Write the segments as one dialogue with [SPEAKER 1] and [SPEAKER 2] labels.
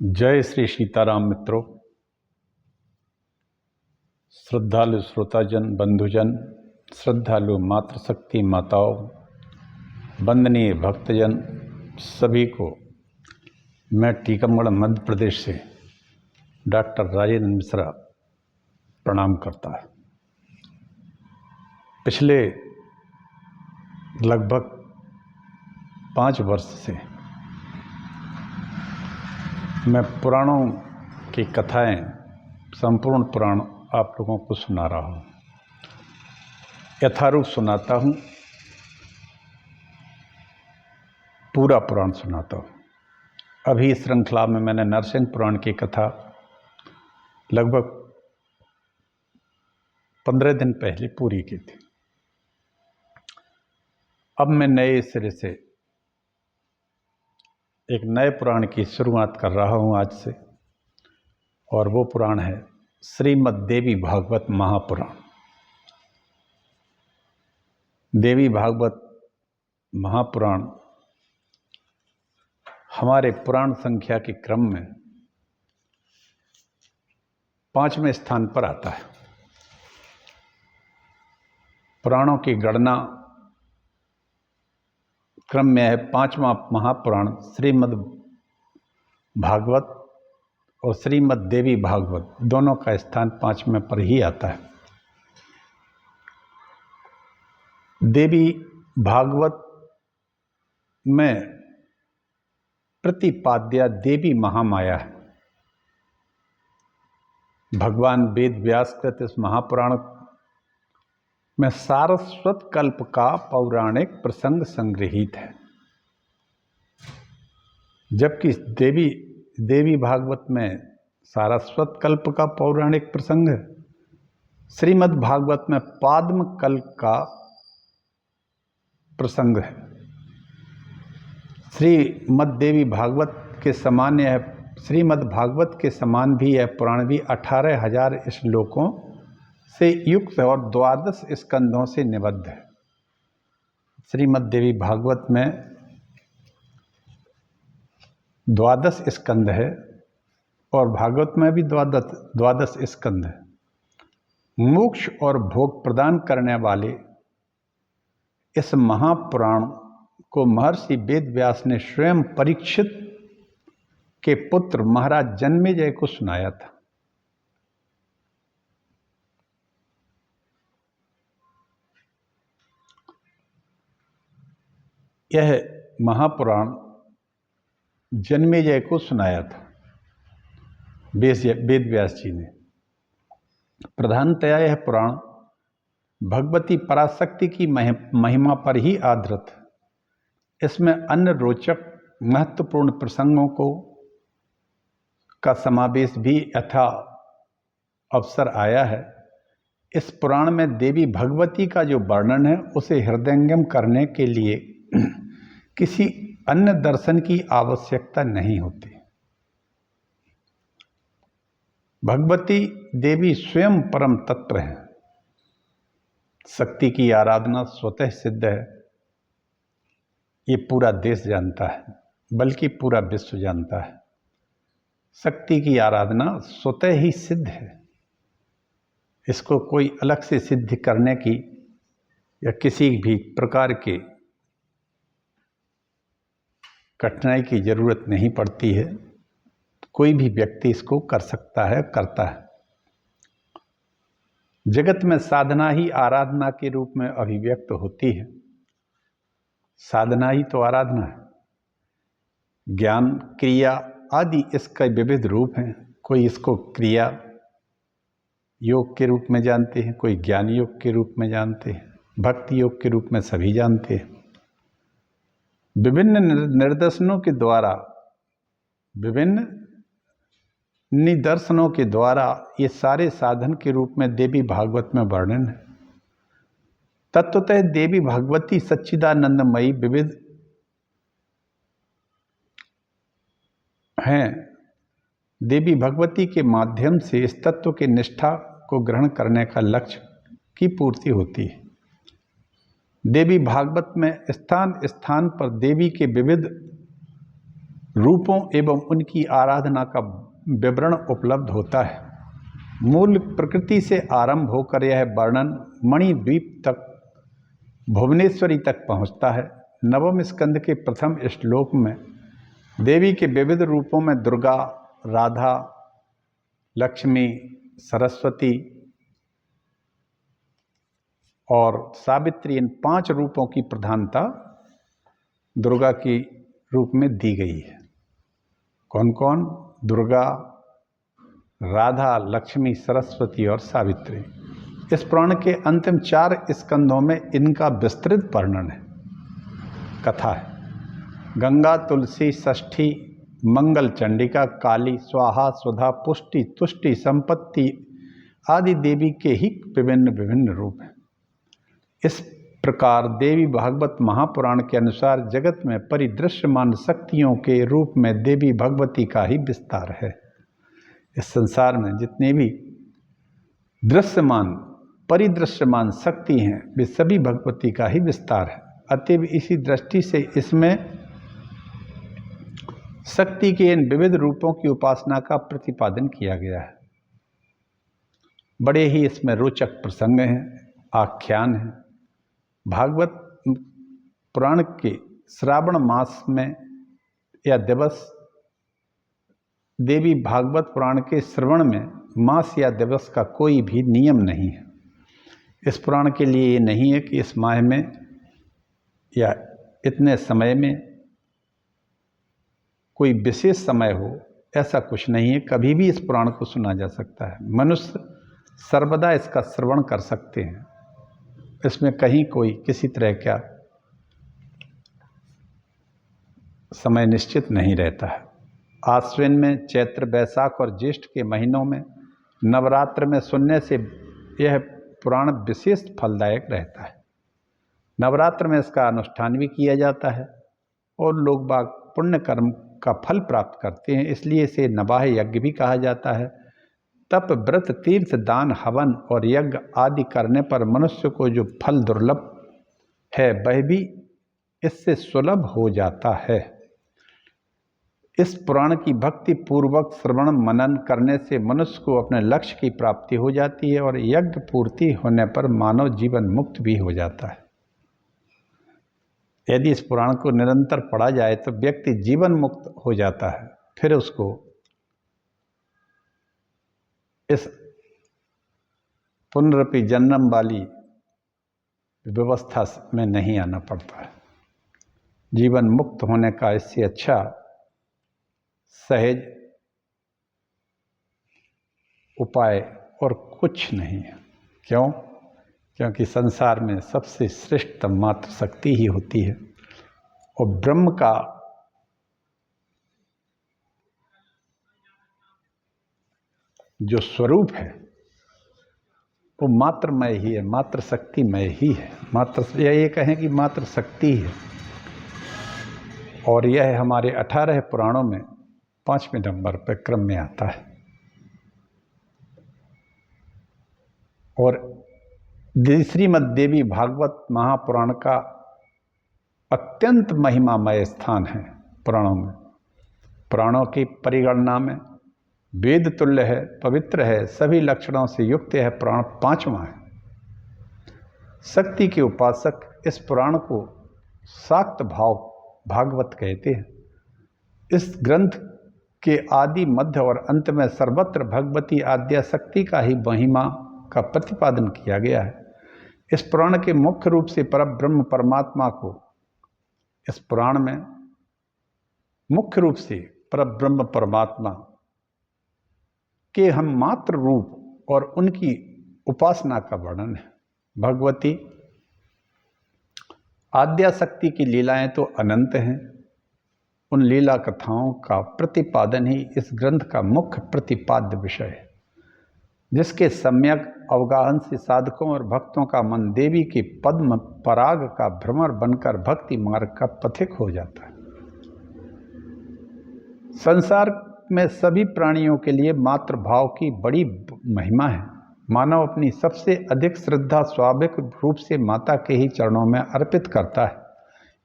[SPEAKER 1] जय श्री सीताराम मित्रों, श्रद्धालु श्रोताजन, बंधुजन, श्रद्धालु मातृशक्ति माताओं, वंदनीय भक्तजन, सभी को मैं टीकमगढ़ मध्य प्रदेश से डॉक्टर राजेंद्र मिश्रा प्रणाम करता है। पिछले लगभग 5 वर्ष से मैं पुराणों की कथाएं, संपूर्ण पुराण आप लोगों को सुना रहा हूँ। यथारूप सुनाता हूँ, पूरा पुराण सुनाता हूँ। अभी इस श्रृंखला में मैंने नरसिंह पुराण की कथा लगभग 15 दिन पहले पूरी की थी। अब मैं नए सिरे से एक नए पुराण की शुरुआत कर रहा हूँ आज से, और वो पुराण है श्रीमद् देवी भागवत महापुराण। देवी भागवत महापुराण हमारे पुराण संख्या के क्रम में 5वें स्थान पर आता है। पुराणों की गणना क्रम में है 5वां महापुराण श्रीमद् भागवत, और श्रीमद् देवी भागवत दोनों का स्थान 5वें पर ही आता है। देवी भागवत में प्रतिपाद्या देवी महामाया है। भगवान वेद व्यास कृत इस महापुराण में सारस्वत कल्प का पौराणिक प्रसंग संग्रहित है, जबकि देवी भागवत में सारस्वत कल्प का पौराणिक प्रसंग है। श्रीमद् भागवत में पाद्म कल्प का प्रसंग है। श्रीमद् देवी भागवत के समान यह श्रीमद् भागवत के समान भी यह पुराण भी 18,000 श्लोकों से युक्त और 12 स्कंधों से निबद्ध है। श्रीमद् देवी भागवत में 12 स्कंध है, और भागवत में भी 12 स्कंध है। मोक्ष और भोग प्रदान करने वाले इस महापुराण को महर्षि वेद व्यास ने स्वयं परीक्षित के पुत्र महाराज जन्मेजय को सुनाया था। यह महापुराण जन्मेजय को सुनाया था वेद व्यास जी ने। प्रधानतया यह पुराण भगवती पराशक्ति की महिमा पर ही आधारित है। इसमें अन्य रोचक महत्वपूर्ण प्रसंगों का समावेश भी यथा अवसर आया है। इस पुराण में देवी भगवती का जो वर्णन है उसे हृदयंगम करने के लिए किसी अन्य दर्शन की आवश्यकता नहीं होती। भगवती देवी स्वयं परम तत्व है। शक्ति की आराधना स्वतः सिद्ध है, ये पूरा देश जानता है, बल्कि पूरा विश्व जानता है। शक्ति की आराधना स्वतः ही सिद्ध है। इसको कोई अलग से सिद्ध करने की या किसी भी प्रकार के कठिनाई की जरूरत नहीं पड़ती है। कोई भी व्यक्ति इसको कर सकता है, करता है। जगत में साधना ही आराधना के रूप में अभिव्यक्त होती है। साधना ही तो आराधना है। ज्ञान, क्रिया आदि इसका विविध रूप हैं। कोई इसको क्रिया योग के रूप में जानते हैं, कोई ज्ञान योग के रूप में जानते हैं, भक्ति योग के रूप में सभी जानते हैं। विभिन्न निर्देशनों के द्वारा, विभिन्न निदर्शनों के द्वारा ये सारे साधन के रूप में देवी भागवत में वर्णन है। तत्वतः देवी भगवती सच्चिदानंदमयी विविध हैं। देवी भगवती के माध्यम से इस तत्व के निष्ठा को ग्रहण करने का लक्ष्य की पूर्ति होती है। देवी भागवत में स्थान स्थान पर देवी के विविध रूपों एवं उनकी आराधना का विवरण उपलब्ध होता है। मूल प्रकृति से आरंभ होकर यह वर्णन मणिद्वीप तक भुवनेश्वरी तक पहुंचता है। नवम स्कंद के प्रथम श्लोक में देवी के विविध रूपों में दुर्गा, राधा, लक्ष्मी, सरस्वती और सावित्री, इन 5 रूपों की प्रधानता दुर्गा की रूप में दी गई है। कौन कौन? दुर्गा, राधा, लक्ष्मी, सरस्वती और सावित्री। इस पुराण के अंतिम 4 स्कंदों में इनका विस्तृत वर्णन है, कथा है। गंगा, तुलसी, षष्ठी, मंगल, चंडिका, काली, स्वाहा, सुधा, पुष्टि, तुष्टि, संपत्ति आदि देवी के ही विभिन्न विभिन्न रूप हैं। इस प्रकार देवी भागवत महापुराण के अनुसार जगत में परिदृश्यमान शक्तियों के रूप में देवी भगवती का ही विस्तार है। इस संसार में जितने भी दृश्यमान परिदृश्यमान शक्ति हैं वे सभी भगवती का ही विस्तार है। अतएव इसी दृष्टि से इसमें शक्ति के इन विविध रूपों की उपासना का प्रतिपादन किया गया है। बड़े ही इसमें रोचक प्रसंग हैं, आख्यान हैं। भागवत पुराण के श्रावण मास में या दिवस, देवी भागवत पुराण के श्रवण में मास या दिवस का कोई भी नियम नहीं है। इस पुराण के लिए ये नहीं है कि इस माह में या इतने समय में कोई विशेष समय हो, ऐसा कुछ नहीं है। कभी भी इस पुराण को सुना जा सकता है। मनुष्य सर्वदा इसका श्रवण कर सकते हैं। इसमें कहीं कोई किसी तरह का समय निश्चित नहीं रहता है। आश्विन में, चैत्र, बैसाख और ज्येष्ठ के महीनों में नवरात्र में सुनने से यह पुराण विशेष फलदायक रहता है। नवरात्र में इसका अनुष्ठान भी किया जाता है और लोग बाग पुण्य कर्म का फल प्राप्त करते हैं, इसलिए इसे नवाह यज्ञ भी कहा जाता है। तप, व्रत, तीर्थ, दान, हवन और यज्ञ आदि करने पर मनुष्य को जो फल दुर्लभ है वह भी इससे सुलभ हो जाता है। इस पुराण की भक्ति पूर्वक श्रवण मनन करने से मनुष्य को अपने लक्ष्य की प्राप्ति हो जाती है और यज्ञ पूर्ति होने पर मानव जीवन मुक्त भी हो जाता है। यदि इस पुराण को निरंतर पढ़ा जाए तो व्यक्ति जीवन मुक्त हो जाता है। फिर उसको इस पुनरपि जन्म वाली व्यवस्था में नहीं आना पड़ता है। जीवन मुक्त होने का इससे अच्छा सहज उपाय और कुछ नहीं है। क्यों? क्योंकि संसार में सबसे श्रेष्ठ मात्र शक्ति ही होती है और ब्रह्म का जो स्वरूप है वो मात्रमय ही है, मात्र शक्तिमय ही है। मात्र ये कहें कि मात्र शक्ति है। और यह हमारे 18 पुराणों में 5वें नंबर पर क्रम में आता है। और श्रीमद् देवी भागवत महापुराण का अत्यंत महिमामय स्थान है पुराणों में। पुराणों की परिगणना में वेद तुल्य है, पवित्र है, सभी लक्षणों से युक्त है। पुराण 5वां है। शक्ति के उपासक इस पुराण को शाक्त भाव भागवत कहते हैं। इस ग्रंथ के आदि, मध्य और अंत में सर्वत्र भगवती आद्या शक्ति का ही महिमा का प्रतिपादन किया गया है। इस पुराण के मुख्य रूप से परब्रह्म परमात्मा को इस पुराण में मुख्य रूप से परब्रह्म परमात्मा के हम मात्र रूप और उनकी उपासना का वर्णन है। भगवती आद्या शक्ति की लीलाएं तो अनंत हैं। उन लीला कथाओं का प्रतिपादन ही इस ग्रंथ का मुख्य प्रतिपाद्य विषय है, जिसके सम्यक अवगाहन से साधकों और भक्तों का मन देवी के पद्म पराग का भ्रमर बनकर भक्ति मार्ग का पथिक हो जाता है। संसार में सभी प्राणियों के लिए मातृ भाव की बड़ी महिमा है। मानव अपनी सबसे अधिक श्रद्धा स्वाभाविक रूप से माता के ही चरणों में अर्पित करता है,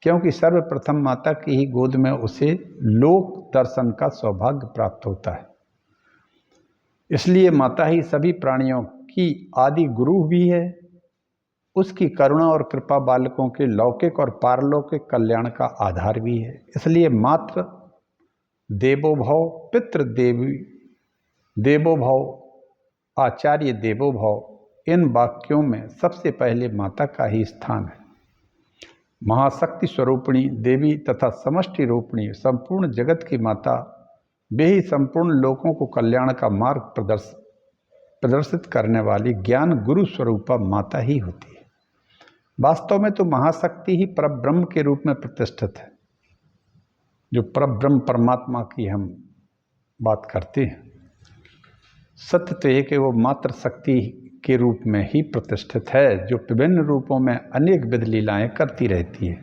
[SPEAKER 1] क्योंकि सर्वप्रथम माता की ही गोद में उसे लोक दर्शन का सौभाग्य प्राप्त होता है। इसलिए माता ही सभी प्राणियों की आदि गुरु भी है। उसकी करुणा और कृपा बालकों के लौकिक और पारलौकिक कल्याण का आधार भी है। इसलिए मातृ देवो भव, पितृ देवो भव, आचार्य देवो भव, इन वाक्यों में सबसे पहले माता का ही स्थान है। महाशक्ति स्वरूपिणी देवी तथा समष्टि रूपिणी संपूर्ण जगत की माता, वे ही संपूर्ण लोगों को कल्याण का मार्ग प्रदर्शित करने वाली ज्ञान गुरु स्वरूपा माता ही होती है। वास्तव में तो महाशक्ति ही परब्रह्म के रूप में प्रतिष्ठित है। जो परब्रह्म परमात्मा की हम बात करते हैं, सत्य तो है कि वो मात्र शक्ति के रूप में ही प्रतिष्ठित है, जो विभिन्न रूपों में अनेक विध लीलाएं करती रहती है।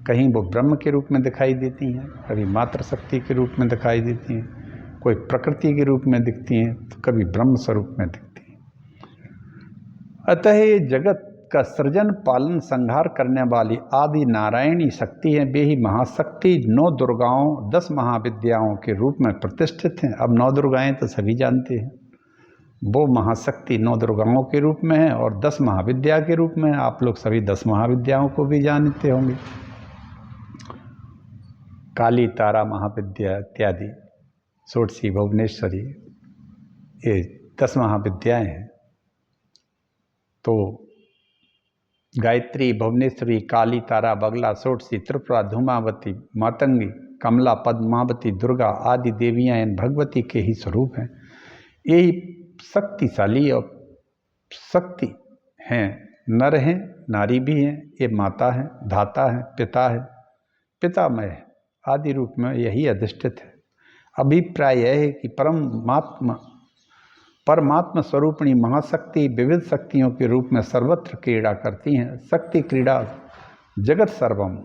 [SPEAKER 1] कहीं वो ब्रह्म के रूप में दिखाई देती हैं, कभी मात्र शक्ति के रूप में दिखाई देती हैं, कोई प्रकृति के रूप में दिखती हैं, तो कभी ब्रह्म स्वरूप में दिखती हैं। अतः ये जगत का सृजन पालन संहार करने वाली आदि नारायणी शक्ति है। वे ही महाशक्ति 9 दुर्गाओं 10 महाविद्याओं के रूप में प्रतिष्ठित हैं। अब 9 दुर्गाएं तो सभी जानते हैं, वो महाशक्ति 9 दुर्गाओं के रूप में है और 10 महाविद्या के रूप में है। आप लोग सभी 10 महाविद्याओं को भी जानते होंगे, काली, तारा, महाविद्या इत्यादि, षोडशी, भुवनेश्वरी, ये 10 महाविद्याएं हैं। तो गायत्री, भुवनेश्वरी, काली, तारा, बगला, षोडशी, त्रिपुरा, धूमावती, मातंगी, कमला, पद्मावती, दुर्गा आदि देवियां इन भगवती के ही स्वरूप हैं। यही शक्तिशाली और शक्ति हैं, नर हैं, नारी भी हैं। ये माता है, धाता है, पिता है, पितामय है, आदि रूप में यही अधिष्ठित है। अभिप्राय यह है कि परमात्मा स्वरूपिणी महाशक्ति विविध शक्तियों के रूप में सर्वत्र क्रीड़ा करती हैं। शक्ति क्रीड़ा जगत सर्वम,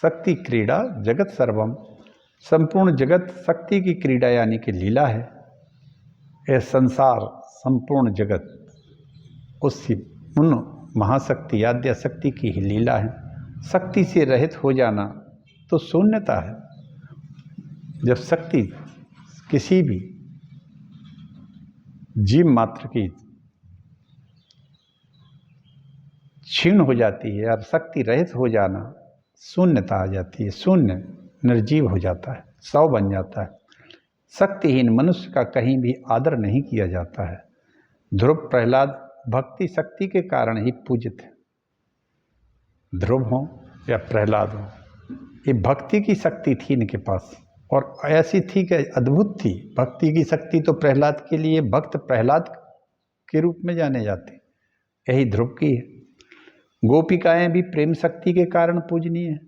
[SPEAKER 1] शक्ति क्रीड़ा जगत सर्वम, संपूर्ण जगत शक्ति की क्रीड़ा यानी कि लीला है। यह संसार संपूर्ण जगत उन महाशक्ति आद्या शक्ति की ही लीला है। शक्ति से रहित हो जाना तो शून्यता है। जब शक्ति किसी भी जीव मात्र की क्षीण हो जाती है और शक्ति रहित हो जाना, शून्यता आ जाती है। शून्य निर्जीव हो जाता है, सौ बन जाता है। शक्तिहीन मनुष्य का कहीं भी आदर नहीं किया जाता है। ध्रुव प्रहलाद भक्ति शक्ति के कारण ही पूजित है। ध्रुव हो या प्रहलाद हो, ये भक्ति की शक्ति थी इनके पास, और ऐसी थी कि अद्भुत थी। भक्ति की शक्ति तो प्रहलाद के लिए भक्त प्रहलाद के रूप में जाने जाते, यही ध्रुव की है। गोपिकाएं भी प्रेम शक्ति के कारण पूजनीय है।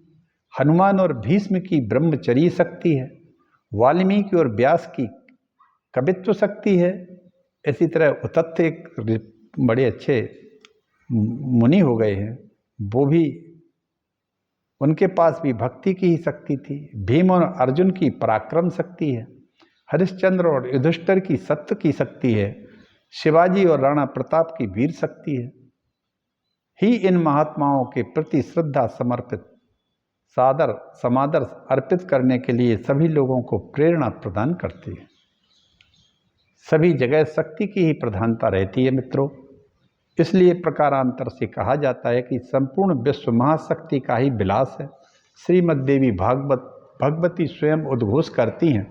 [SPEAKER 1] हनुमान और भीष्म की ब्रह्मचर्य शक्ति है। वाल्मीकि और व्यास की कवित्व शक्ति है। इसी तरह उतत्त एक बड़े अच्छे मुनि हो गए हैं, वो भी, उनके पास भी भक्ति की ही शक्ति थी। भीम और अर्जुन की पराक्रम शक्ति है। हरिश्चंद्र और युधिष्ठिर की सत्य की शक्ति है। शिवाजी और राणा प्रताप की वीर शक्ति है। ही इन महात्माओं के प्रति श्रद्धा समर्पित सादर समादर अर्पित करने के लिए सभी लोगों को प्रेरणा प्रदान करती है। सभी जगह शक्ति की ही प्रधानता रहती है मित्रों। इसलिए प्रकारांतर से कहा जाता है कि संपूर्ण विश्व महाशक्ति का ही विलास है। श्रीमद् देवी भगवती स्वयं उद्घोष करती हैं,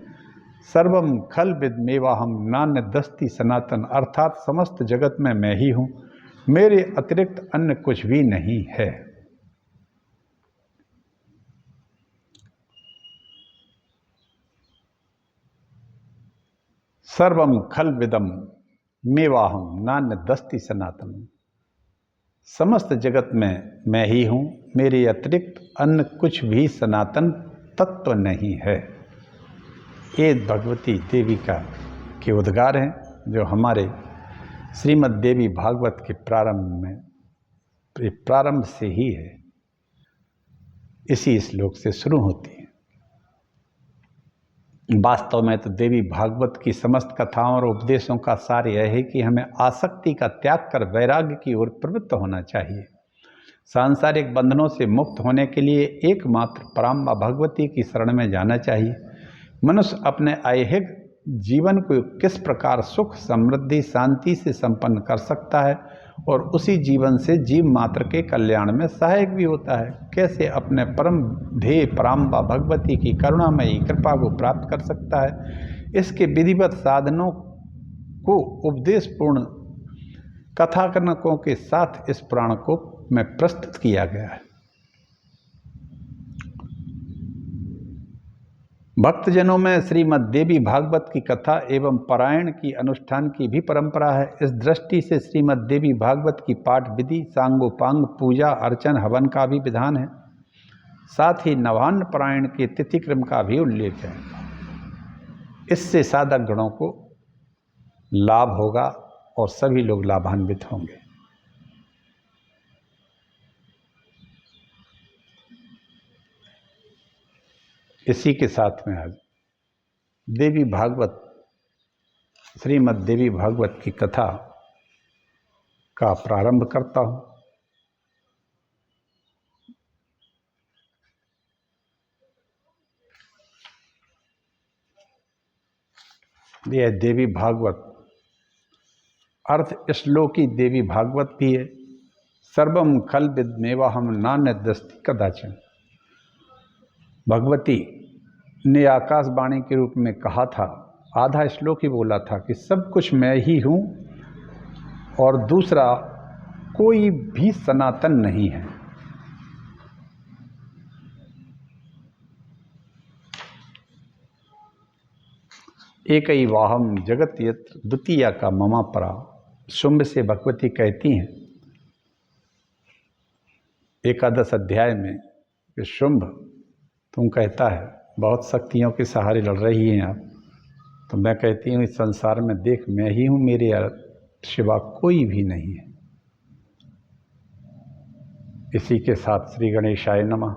[SPEAKER 1] सर्वम खल विदमेवाहम नान्य दस्ति सनातन, अर्थात समस्त जगत में मैं ही हूँ, मेरे अतिरिक्त अन्य कुछ भी नहीं है। सर्वम खल विदम मेवाहम नान्य दस्ति सनातन, समस्त जगत में मैं ही हूँ, मेरे अतिरिक्त अन्य कुछ भी सनातन तत्व नहीं है। ये भगवती देवी के उद्गार हैं, जो हमारे श्रीमद् देवी भागवत के प्रारंभ से ही है, इसी श्लोक से शुरू होती है। वास्तव में तो देवी भागवत की समस्त कथाओं और उपदेशों का सार यह है कि हमें आसक्ति का त्याग कर वैराग्य की ओर प्रवृत्त होना चाहिए। सांसारिक बंधनों से मुक्त होने के लिए एकमात्र पराम्बा भगवती की शरण में जाना चाहिए। मनुष्य अपने ऐहिक जीवन को किस प्रकार सुख, समृद्धि, शांति से संपन्न कर सकता है और उसी जीवन से जीव मात्र के कल्याण में सहायक भी होता है, कैसे अपने परम ध्येय पराम्बा भगवती की करुणामयी कृपा को प्राप्त कर सकता है, इसके विधिवत साधनों को उपदेशपूर्ण कथाकनकों के साथ इस पुराण को में प्रस्तुत किया गया है। भक्तजनों में श्रीमद् देवी भागवत की कथा एवं पारायण की अनुष्ठान की भी परंपरा है। इस दृष्टि से श्रीमद् देवी भागवत की पाठ विधि, सांगोपांग, पूजा अर्चन, हवन का भी विधान है। साथ ही नवान्न पारायण के तिथि क्रम का भी उल्लेख है। इससे साधक गणों को लाभ होगा और सभी लोग लाभान्वित होंगे। इसी के साथ में आज देवी भागवत, श्रीमद् देवी भागवत की कथा का प्रारंभ करता हूँ। यह देवी भागवत अर्थ श्लोकी देवी भागवत भी है। सर्वम खल विद्मेवाहम नान्यदस्ति कदाचन। भगवती ने आकाशवाणी के रूप में कहा था, आधा श्लोक ही बोला था कि सब कुछ मैं ही हूँ और दूसरा कोई भी सनातन नहीं है। एक ही वाहम जगत यत्र द्वितीया का ममा परा। शुंभ से भगवती कहती हैं एकादश अध्याय में कि शुंभ तुम कहता है बहुत शक्तियों के सहारे लड़ रही हैं आप, तो मैं कहती हूँ इस संसार में देख मैं ही हूँ, मेरे सिवा कोई भी नहीं है। इसी के साथ श्री गणेशाय नमः।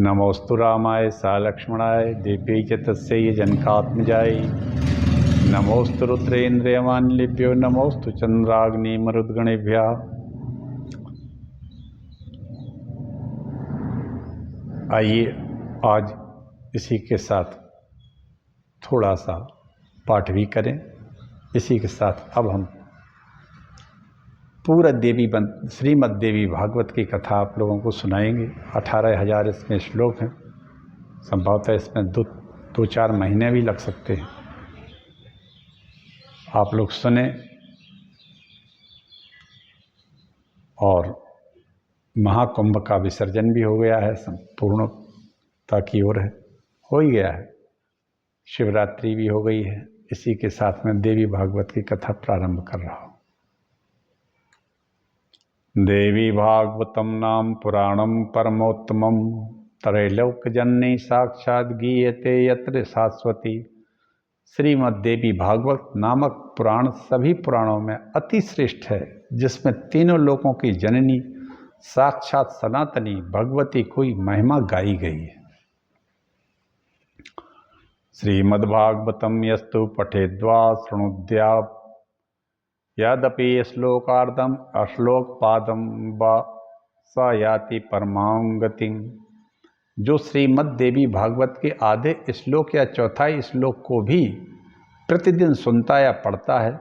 [SPEAKER 1] नमोस्तु रामाय सा लक्ष्मणाय देव्यै च तस्यै जनकात्मजाय। नमोस्तु रुद्रेन्द्रियमान्येभ्यो नमोस्तु चंद्राग्नि मरुद्गणेभ्यः। आइए आज इसी के साथ थोड़ा सा पाठ भी करें। इसी के साथ अब हम पूरा श्रीमद् देवी भागवत की कथा आप लोगों को सुनाएंगे। 18,000 इसमें श्लोक हैं। संभवतः इसमें दो चार महीने भी लग सकते हैं। आप लोग सुने और महाकुंभ का विसर्जन भी हो गया है, संपूर्णता की ओर है, हो ही गया है। शिवरात्रि भी हो गई है। इसी के साथ में देवी भागवत की कथा प्रारंभ कर रहा हूँ। देवी भागवतम नाम पुराणम परमोत्तमम त्रैलोक्य जननी साक्षात गीयते यत्र शाश्वती। श्रीमद् देवी भागवत नामक पुराण सभी पुराणों में अति श्रेष्ठ है, जिसमें तीनों लोकों की जननी साक्षात सनातनी भगवती कोई महिमा गाई गई है। श्रीमद्भागवतम यस्तु पठेद्वा शृणुद्या यद्यपि श्लोकार्धम अश्लोकपादम व स याति परमां गतिं। जो श्रीमद् देवी भागवत के आधे श्लोक या चौथाई श्लोक को भी प्रतिदिन सुनता या पढ़ता है,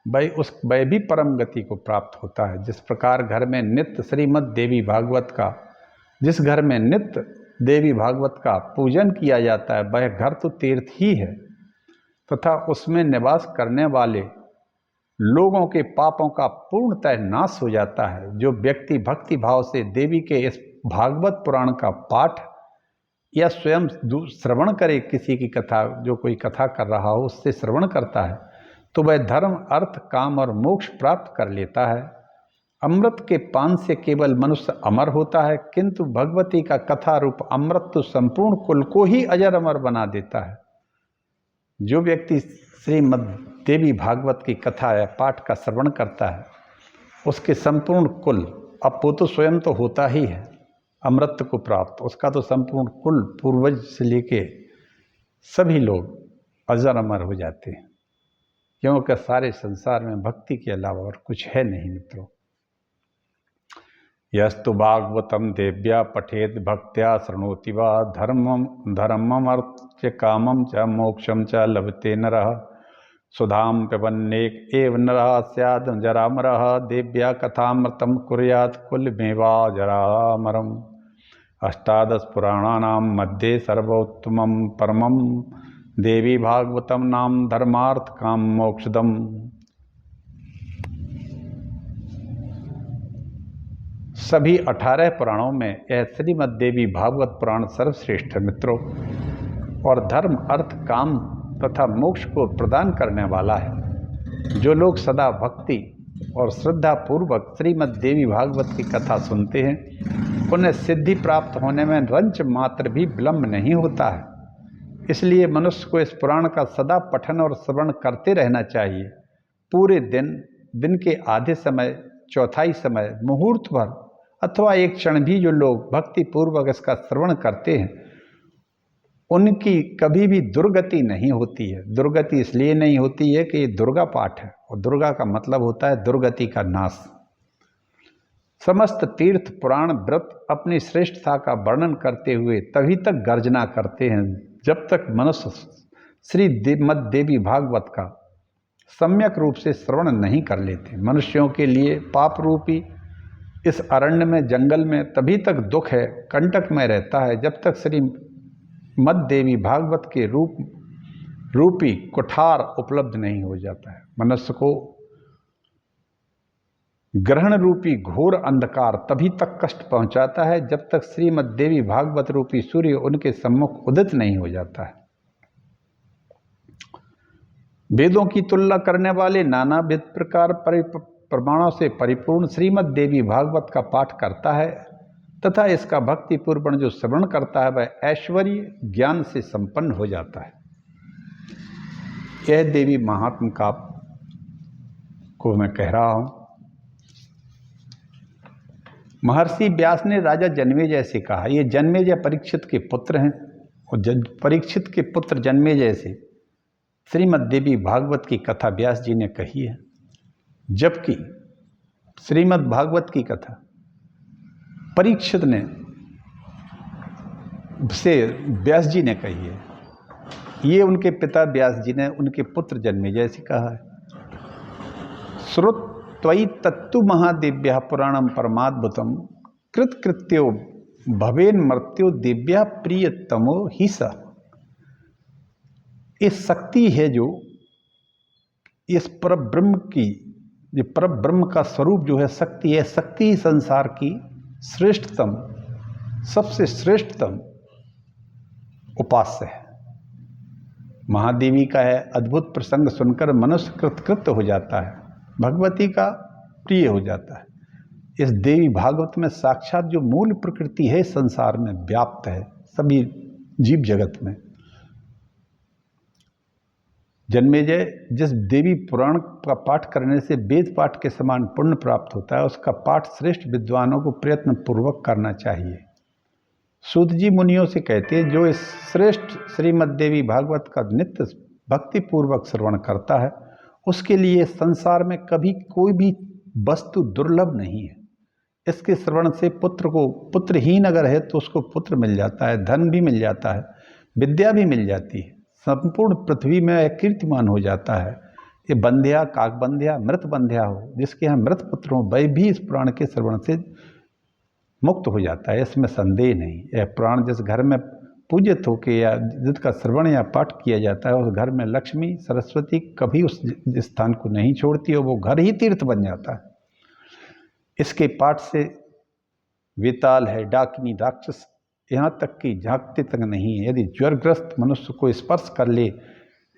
[SPEAKER 1] वह भी परम गति को प्राप्त होता है। जिस प्रकार घर में नित्य श्रीमद् देवी भागवत का, जिस घर में नित्य देवी भागवत का पूजन किया जाता है, वह घर तो तीर्थ ही है तथा उसमें निवास करने वाले लोगों के पापों का पूर्णतः नाश हो जाता है। जो व्यक्ति भक्ति भाव से देवी के इस भागवत पुराण का पाठ या स्वयं श्रवण करे, किसी की कथा, जो कोई कथा कर रहा हो उससे श्रवण करता है, तो वह धर्म, अर्थ, काम और मोक्ष प्राप्त कर लेता है। अमृत के पान से केवल मनुष्य अमर होता है, किंतु भगवती का कथा रूप अमृत तो संपूर्ण कुल को ही अजर अमर बना देता है। जो व्यक्ति श्रीमद् देवी भागवत की कथा या पाठ का श्रवण करता है, उसके संपूर्ण कुल, अब वो तो स्वयं तो होता ही है अमृत को प्राप्त, उसका तो संपूर्ण कुल पूर्वज से लेके सभी लोग अजर अमर हो जाते हैं, क्योंकि सारे संसार में भक्ति के अलावा और कुछ है नहीं मित्रों। यस्तु भागवतम देव्या पठेद भक्त्या शृणोति वा धर्ममर्त्य कामं च मोक्षं च लभते नरः। सुधाम पिबन्नेक एव नरः स्यात् जरामरः। देव्या कथामृतं कुर्यात् कुलमेवा जरामरम्। अष्टादश पुराणानां मध्ये सर्वोत्तमं परमं देवी भागवतम नाम धर्मार्थ काम मोक्षदम। सभी 18 पुराणों में यह श्रीमद् देवी भागवत पुराण सर्वश्रेष्ठ है मित्रों, और धर्म अर्थ काम तथा मोक्ष को प्रदान करने वाला है। जो लोग सदा भक्ति और श्रद्धा पूर्वक श्रीमद् देवी भागवत की कथा सुनते हैं उन्हें सिद्धि प्राप्त होने में रंच मात्र भी विलंब नहीं होता है। इसलिए मनुष्य को इस पुराण का सदा पठन और श्रवण करते रहना चाहिए। पूरे दिन के आधे समय, चौथाई समय, मुहूर्त भर अथवा एक क्षण भी जो लोग भक्ति पूर्वक इसका श्रवण करते हैं उनकी कभी भी दुर्गति नहीं होती है। दुर्गति इसलिए नहीं होती है कि ये दुर्गा पाठ है, और दुर्गा का मतलब होता है दुर्गति का नाश। समस्त तीर्थ पुराण व्रत अपनी श्रेष्ठता का वर्णन करते हुए तभी तक गर्जना करते हैं जब तक मनुष्य श्रीमद् देवी भागवत का सम्यक रूप से श्रवण नहीं कर लेते। मनुष्यों के लिए पाप रूपी इस अरण्य में, जंगल में तभी तक दुख है, कंटक में रहता है जब तक श्रीमद् देवी भागवत के रूपी कुठार उपलब्ध नहीं हो जाता है। मनुष्य को ग्रहण रूपी घोर अंधकार तभी तक कष्ट पहुंचाता है जब तक श्रीमद् देवी भागवत रूपी सूर्य उनके सम्मुख उदित नहीं हो जाता है। वेदों की तुलना करने वाले नानाविध प्रकार प्रमाणों से परिपूर्ण श्रीमद् देवी भागवत का पाठ करता है तथा इसका भक्तिपूर्वक जो श्रवण करता है वह ऐश्वर्य ज्ञान से संपन्न हो जाता है। यह देवी महात्म का को मैं कह रहा हूं। महर्षि व्यास ने राजा जन्मेजय से कहा, ये जन्मेजय परीक्षित के पुत्र हैं और परीक्षित के पुत्र जन्मेजय से श्रीमद् देवी भागवत की कथा व्यास जी ने कही है, जबकि श्रीमद् भागवत की कथा परीक्षित ने से व्यास जी ने कही है। ये उनके पिता व्यास जी ने उनके पुत्र जन्मेजय से कहा है। श्रुत त्वयि तत्तु महादेव्या पुराणम परमाद्भुतम कृत्यो भवेन मर्त्यो दिव्या प्रियतमो ही स। इस शक्ति है जो इस परब्रह्म की, ये परब्रह्म का स्वरूप जो है शक्ति है, शक्ति ही संसार की श्रेष्ठतम, सबसे श्रेष्ठतम उपास्य है। महादेवी का है अद्भुत प्रसंग सुनकर मनुष्य कृतकृत्य हो जाता है, भगवती का प्रिय हो जाता है। इस देवी भागवत में साक्षात जो मूल प्रकृति है संसार में व्याप्त है, सभी जीव जगत में। जन्मेजय, जिस देवी पुराण का पाठ करने से वेद पाठ के समान पुण्य प्राप्त होता है, उसका पाठ श्रेष्ठ विद्वानों को प्रयत्न पूर्वक करना चाहिए। सूत जी मुनियों से कहते हैं, जो इस श्रेष्ठ श्रीमद् देवी भागवत का नित्य भक्ति पूर्वक श्रवण करता है उसके लिए संसार में कभी कोई भी वस्तु दुर्लभ नहीं है। इसके श्रवण से पुत्रहीन अगर है तो उसको पुत्र मिल जाता है, धन भी मिल जाता है, विद्या भी मिल जाती है, संपूर्ण पृथ्वी में कीर्तिमान हो जाता है। ये बंध्या, काकबंध्या, मृत बंध्या हो, जिसके यहाँ मृत पुत्र हो, वह भी इस पुराण के श्रवण से मुक्त हो जाता है, इसमें संदेह नहीं। यह पुराण जिस घर में पूजित होकर या जिसका श्रवण या पाठ किया जाता है उस घर में लक्ष्मी सरस्वती कभी उस स्थान को नहीं छोड़ती और वो घर ही तीर्थ बन जाता है। इसके पाठ से वेताल है, डाकिनी, राक्षस, यहाँ तक कि झांकते तक नहीं है। यदि ज्वरग्रस्त मनुष्य को स्पर्श कर ले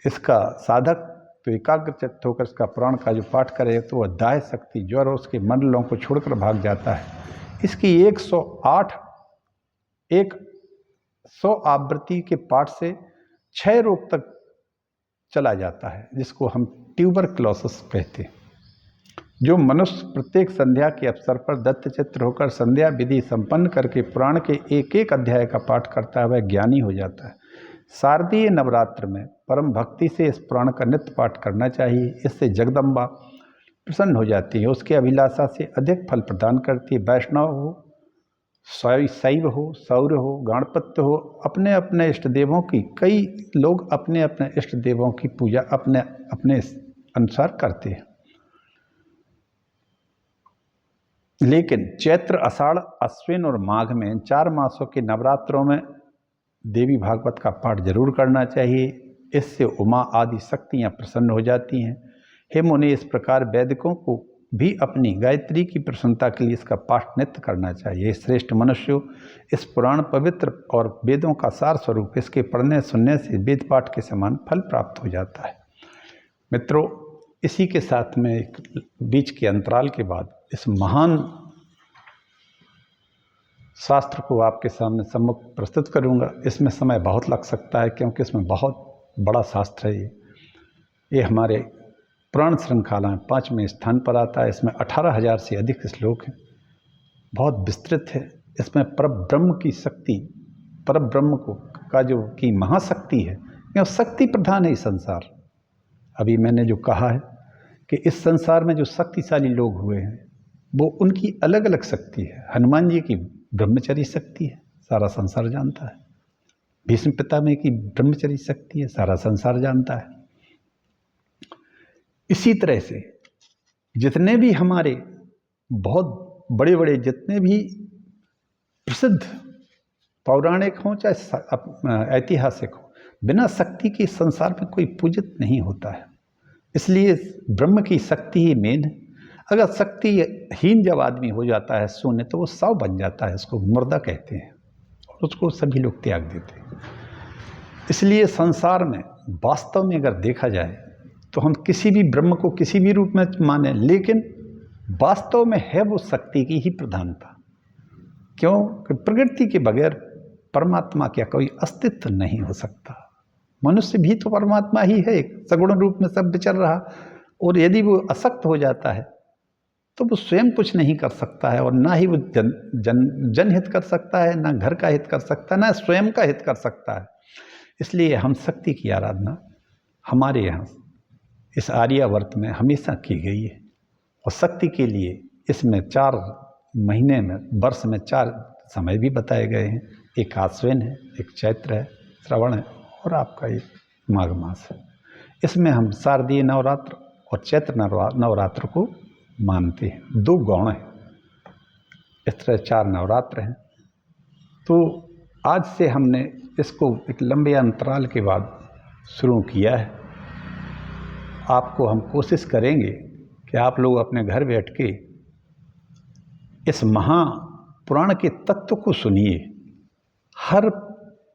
[SPEAKER 1] इसका साधक तो एकाग्रचित्त होकर इसका पुराण का जो पाठ करे तो वह दाह शक्ति, ज्वर उसके मंडलों को छोड़कर भाग जाता है। इसकी 100 आवृत्ति के पाठ से क्षय रोग तक चला जाता है, जिसको हम ट्यूबरक्लोसिस कहते हैं। जो मनुष्य प्रत्येक संध्या के अवसर पर दत्तचित्र होकर संध्या विधि संपन्न करके पुराण के एक एक अध्याय का पाठ करता है वह ज्ञानी हो जाता है। शारदीय नवरात्र में परम भक्ति से इस पुराण का नित्य पाठ करना चाहिए। इससे जगदम्बा प्रसन्न हो जाती है, उसकी अभिलाषा से अधिक फल प्रदान करती है। वैष्णव हो, शैव हो, सौर हो, गणपत्य हो, अपने अपने इष्ट देवों की, कई लोग अपने अपने इष्ट देवों की पूजा अपने अपने अनुसार करते हैं। लेकिन चैत्र, आषाढ़, अश्विन और माघ में इन 4 मासों के नवरात्रों में देवी भागवत का पाठ जरूर करना चाहिए। इससे उमा आदि शक्तियाँ प्रसन्न हो जाती हैं। हे मुनि, इस प्रकार वैदिकों को भी अपनी गायत्री की प्रसन्नता के लिए इसका पाठ नित्य करना चाहिए। श्रेष्ठ मनुष्यों, इस पुराण पवित्र और वेदों का सार स्वरूप इसके पढ़ने सुनने से वेद पाठ के समान फल प्राप्त हो जाता है। मित्रों, इसी के साथ में एक बीच के अंतराल के बाद इस महान शास्त्र को आपके सामने सम्मुख प्रस्तुत करूंगा। इसमें समय बहुत लग सकता है क्योंकि इसमें बहुत बड़ा शास्त्र है। ये हमारे पुराण श्रृंखला में 5वें स्थान पर आता है। इसमें 18,000 से अधिक श्लोक हैं, बहुत विस्तृत है। इसमें परब्रह्म की शक्ति, परब्रह्म को का जो की महाशक्ति है, क्योंकि शक्ति प्रधान है इस संसार। अभी मैंने जो कहा है कि इस संसार में जो शक्तिशाली लोग हुए हैं वो उनकी अलग अलग शक्ति है। हनुमान जी की ब्रह्मचर्य शक्ति है, सारा संसार जानता है। भीष्म पितामह की ब्रह्मचर्य शक्ति है, सारा संसार जानता है। इसी तरह से जितने भी हमारे बहुत बड़े बड़े, जितने भी प्रसिद्ध पौराणिक हों चाहे ऐतिहासिक हो, बिना शक्ति के संसार में कोई पूजित नहीं होता है। इसलिए ब्रह्म की शक्ति ही मेन है। अगर शक्तिहीन जब आदमी हो जाता है शून्य, तो वो शव बन जाता है, उसको मुर्दा कहते हैं और उसको सभी लोग त्याग देते हैं। इसलिए संसार में वास्तव में अगर देखा जाए तो हम किसी भी ब्रह्म को किसी भी रूप में माने, लेकिन वास्तव में है वो शक्ति की ही प्रधानता। क्यों कि प्रकृति के बगैर परमात्मा का कोई अस्तित्व नहीं हो सकता। मनुष्य भी तो परमात्मा ही है, एक सगुण रूप में सब विचर रहा। और यदि वो असक्त हो जाता है तो वो स्वयं कुछ नहीं कर सकता है, और ना ही वो जनहित कर सकता है, ना घर का हित कर सकता है, ना स्वयं का हित कर सकता है। इसलिए हम शक्ति की आराधना हमारे यहाँ इस आर्यावर्त में हमेशा की गई है। और शक्ति के लिए इसमें 4 महीने में, वर्ष में 4 समय भी बताए गए हैं। एक आश्विन है, एक चैत्र है, श्रवण है, और आपका एक माघ मास है। इसमें हम शारदीय नवरात्र और चैत्र नवरात्र को मानते हैं। 2 गौण हैं, इस तरह 4 नवरात्र हैं। तो आज से हमने इसको एक लंबे अंतराल के बाद शुरू किया है। आपको हम कोशिश करेंगे कि आप लोग अपने घर बैठ के इस महापुराण के तत्व को सुनिए। हर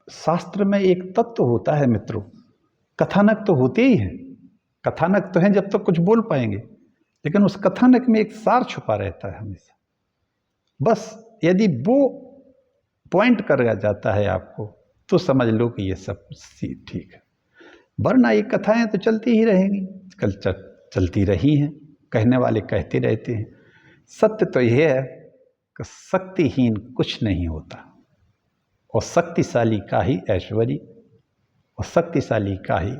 [SPEAKER 1] शास्त्र में एक तत्व होता है मित्रों। कथानक तो होते ही हैं, कथानक तो हैं जब तक तो कुछ बोल पाएंगे, लेकिन उस कथानक में एक सार छुपा रहता है हमेशा। बस यदि वो पॉइंट कर जाता है आपको, तो समझ लो कि ये सब ठीक है। वरना ये कथाएं तो चलती ही रहेंगी, कल चलती रही हैं, कहने वाले कहते रहते हैं। सत्य तो यह है कि शक्तिहीन कुछ नहीं होता, और शक्तिशाली का ही ऐश्वर्य और शक्तिशाली का ही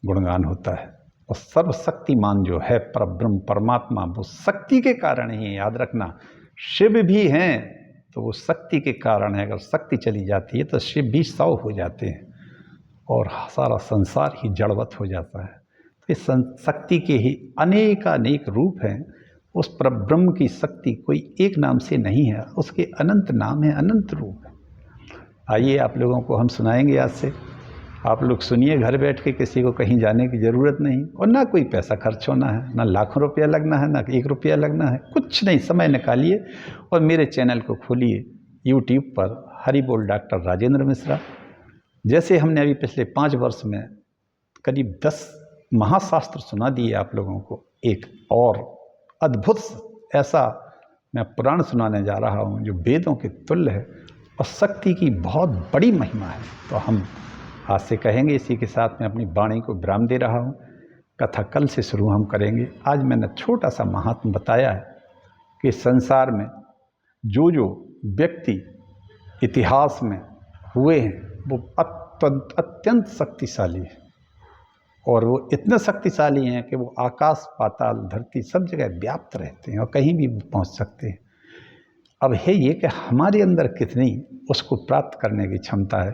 [SPEAKER 1] गुणगान होता है। और सर्वशक्तिमान जो है परब्रह्म परमात्मा, वो शक्ति के कारण ही, याद रखना। शिव भी हैं तो वो शक्ति के कारण है। अगर शक्ति चली जाती है तो शिव भी 100 हो जाते हैं और सारा संसार ही जड़वत हो जाता है। तो इस शक्ति के ही अनेक रूप हैं। उस परब्रह्म की शक्ति कोई एक नाम से नहीं है, उसके अनंत नाम है, अनंत रूप है। आइए आप लोगों को हम सुनाएंगे आज से। आप लोग सुनिए घर बैठ के, किसी को कहीं जाने की ज़रूरत नहीं, और ना कोई पैसा खर्च होना है, ना लाखों रुपया लगना है, ना 1 रुपया लगना है, कुछ नहीं। समय निकालिए और मेरे चैनल को खोलिए यूट्यूब पर, हरि बोल डॉक्टर राजेंद्र मिश्रा। जैसे हमने अभी पिछले 5 वर्ष में करीब 10 महाशास्त्र सुना दिए आप लोगों को, एक और अद्भुत ऐसा मैं पुराण सुनाने जा रहा हूँ जो वेदों के तुल्य है और शक्ति की बहुत बड़ी महिमा है। तो हम आज से कहेंगे, इसी के साथ मैं अपनी वाणी को विराम दे रहा हूँ। कथा कल से शुरू हम करेंगे। आज मैंने छोटा सा महात्म बताया है कि संसार में जो व्यक्ति इतिहास में हुए हैं वो अत्यंत शक्तिशाली है। और वो इतने शक्तिशाली हैं कि वो आकाश पाताल धरती सब जगह व्याप्त रहते हैं और कहीं भी पहुंच सकते हैं। अब है ये कि हमारे अंदर कितनी उसको प्राप्त करने की क्षमता है।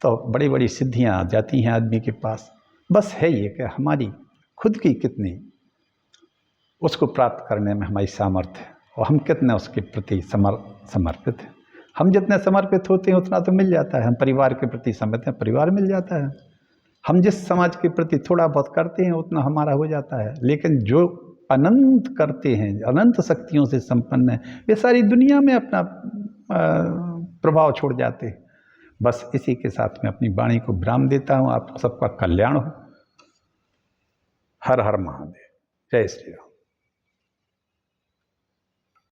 [SPEAKER 1] तो बड़ी बड़ी सिद्धियां आ जाती हैं आदमी के पास। बस है ये कि हमारी खुद की कितनी उसको प्राप्त करने में हमारी सामर्थ्य है और हम कितने उसके प्रति समर्पित हैं। हम जितने समर्पित होते हैं उतना तो मिल जाता है। हम परिवार के प्रति समर्पित हैं, परिवार मिल जाता है। हम जिस समाज के प्रति थोड़ा बहुत करते हैं उतना हमारा हो जाता है। लेकिन जो अनंत करते हैं, अनंत शक्तियों से संपन्न है, वे सारी दुनिया में अपना प्रभाव छोड़ जाते हैं। बस इसी के साथ मैं अपनी वाणी को विराम देता हूँ। आप सबका कल्याण हो। हर हर महादेव। जय श्री राम।